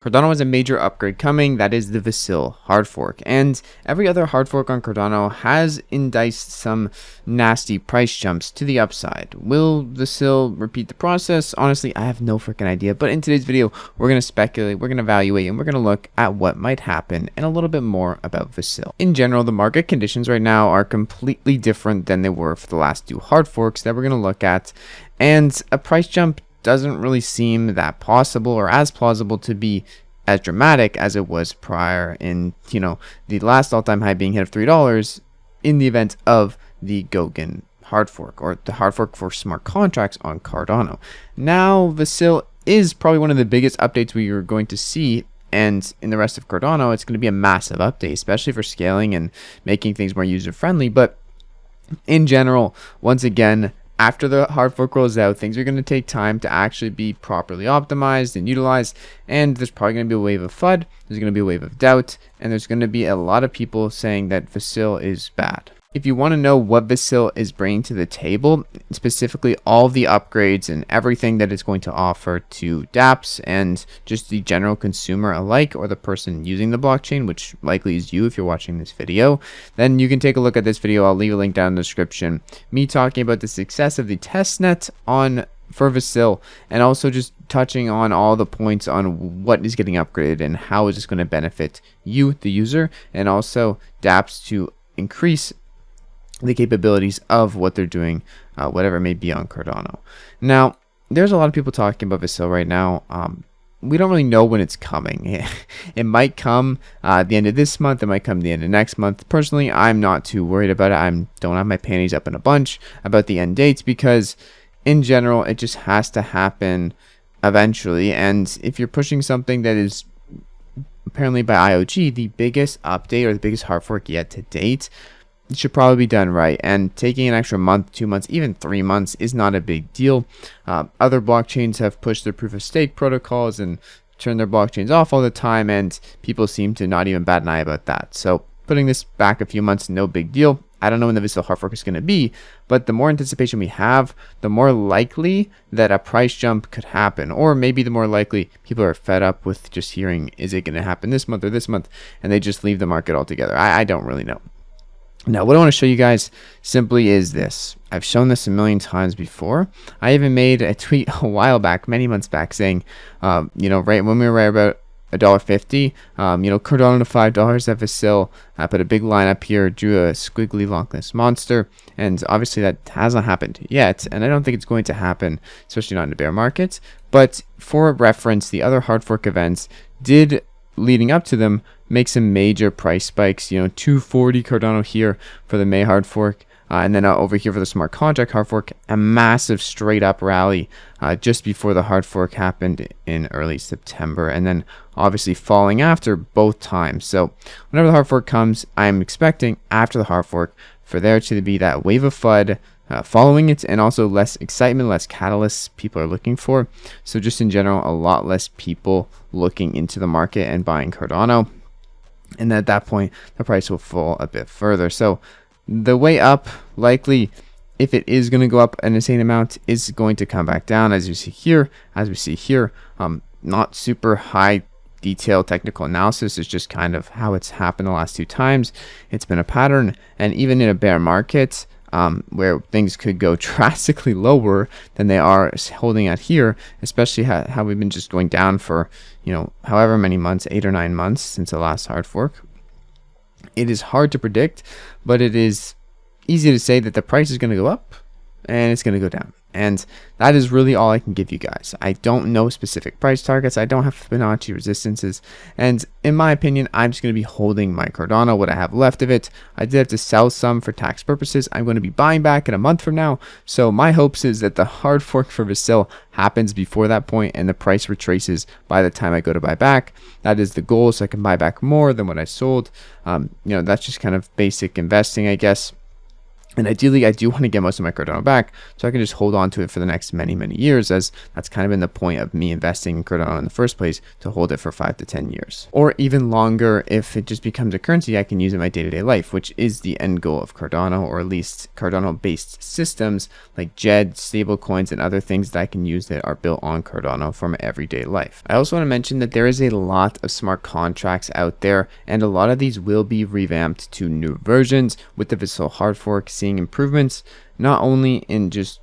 Cardano has a major upgrade coming, that is the Vasil hard fork, and every other hard fork on Cardano has indiced some nasty price jumps to the upside. Will Vasil repeat the process? Honestly, I have no freaking idea, but in today's video, we're going to speculate, we're going to evaluate, and we're going to look at what might happen and a little bit more about Vasil. In general, the market conditions right now are completely different than they were for the last two hard forks that we're going to look at, and a price jump doesn't really seem that possible or as plausible to be as dramatic as it was prior in, the last all-time high being hit of $3 in the event of the Goguen hard fork, or the hard fork for smart contracts on Cardano. Now, Vasil is probably one of the biggest updates we are going to see, and in the rest of Cardano, it's going to be a massive update, especially for scaling and making things more user-friendly. But in general, once again, after the hard fork rolls out, things are going to take time to actually be properly optimized and utilized, and there's probably going to be a wave of FUD, there's going to be a wave of doubt, and there's going to be a lot of people saying that Vasil is bad. If you want to know what Vasil is bringing to the table, specifically all the upgrades and everything that it's going to offer to dApps and just the general consumer alike, or the person using the blockchain, which likely is you if you're watching this video, then you can take a look at this video. I'll leave a link down in the description. Me talking about the success of the testnet for Vasil, and also just touching on all the points on what is getting upgraded and how is this going to benefit you, the user, and also dApps to increase the capabilities of what they're doing, whatever it may be on Cardano. Now, there's a lot of people talking about Vasil right now. We don't really know when it's coming. It might come at the end of this month. It might come at the end of next month. Personally, I'm not too worried about it. I don't have my panties up in a bunch about the end dates, because in general, it just has to happen eventually. And if you're pushing something that is apparently by IOG, the biggest update or the biggest hard fork yet to date, it should probably be done right, and taking an extra month, 2 months, even 3 months is not a big deal. Other blockchains have pushed their proof of stake protocols and turned their blockchains off all the time, and people seem to not even bat an eye about that. So putting this back a few months, no big deal. I don't know when the Vasil hard fork is going to be, but the more anticipation we have, the more likely that a price jump could happen, or maybe the more likely people are fed up with just hearing, is it going to happen this month or this month, and they just leave the market altogether. I don't really know. Now, what I want to show you guys simply is this. I've shown this a million times before. I even made a tweet a while back, many months back, saying, right when we were right about $1.50, Cardano to $5 at Vasil. I put a big line up here, drew a squiggly longless monster, and obviously that hasn't happened yet, and I don't think it's going to happen, especially not in the bear market. But for reference, the other hard fork events did, leading up to them, make some major price spikes. 240 Cardano here for the May hard fork, and then over here for the smart contract hard fork, a massive straight up rally just before the hard fork happened in early September, and then obviously falling after both times. So whenever the hard fork comes, I'm expecting after the hard fork for there to be that wave of FUD following it, and also less excitement, less catalysts people are looking for. So just in general, a lot less people looking into the market and buying Cardano, and at that point the price will fall a bit further. So the way up, likely, if it is going to go up an insane amount, is going to come back down, as we see here. Not super high detailed technical analysis, is just kind of how it's happened the last two times. It's been a pattern, and even in a bear market, where things could go drastically lower than they are holding at here, especially how we've been just going down for, however many months, 8 or 9 months since the last hard fork. It is hard to predict, but it is easy to say that the price is going to go up and it's going to go down. And that is really all I can give you guys. I don't know specific price targets. I don't have Fibonacci resistances. And in my opinion, I'm just going to be holding my Cardano, what I have left of it. I did have to sell some for tax purposes. I'm going to be buying back in a month from now. So my hopes is that the hard fork for Vasil happens before that point and the price retraces by the time I go to buy back. That is the goal, so I can buy back more than what I sold. That's just kind of basic investing, I guess. And ideally, I do want to get most of my Cardano back so I can just hold on to it for the next many, many years, as that's kind of been the point of me investing in Cardano in the first place, to hold it for 5 to 10 years. Or even longer if it just becomes a currency I can use in my day-to-day life, which is the end goal of Cardano, or at least Cardano-based systems like JED, stablecoins, and other things that I can use that are built on Cardano for my everyday life. I also want to mention that there is a lot of smart contracts out there, and a lot of these will be revamped to new versions with the Vasil hard fork, seeing improvements not only in just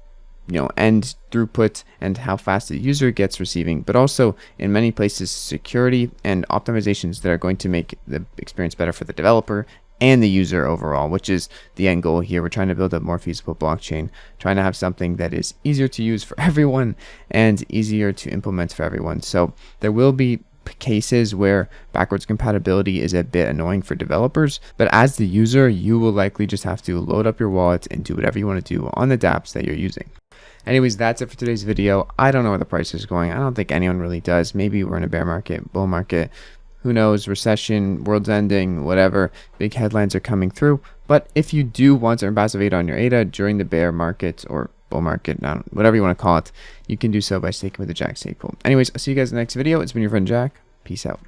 end throughput and how fast the user gets receiving, but also in many places security and optimizations that are going to make the experience better for the developer and the user overall, which is the end goal here. We're trying to build a more feasible blockchain, trying to have something that is easier to use for everyone and easier to implement for everyone. So there will be cases where backwards compatibility is a bit annoying for developers, but as the user, you will likely just have to load up your wallet and do whatever you want to do on the dApps that you're using. Anyways, that's it for today's video. I don't know where the price is going. I don't think anyone really does. Maybe we're in a bear market, bull market, who knows, recession, world's ending, whatever. Big headlines are coming through. But if you do want to earn passive ADA on your ADA during the bear market or bull market, whatever you want to call it, you can do so by staking with the Jack stake pool. Anyways, I'll see you guys in the next video. It's been your friend Jack. Peace out.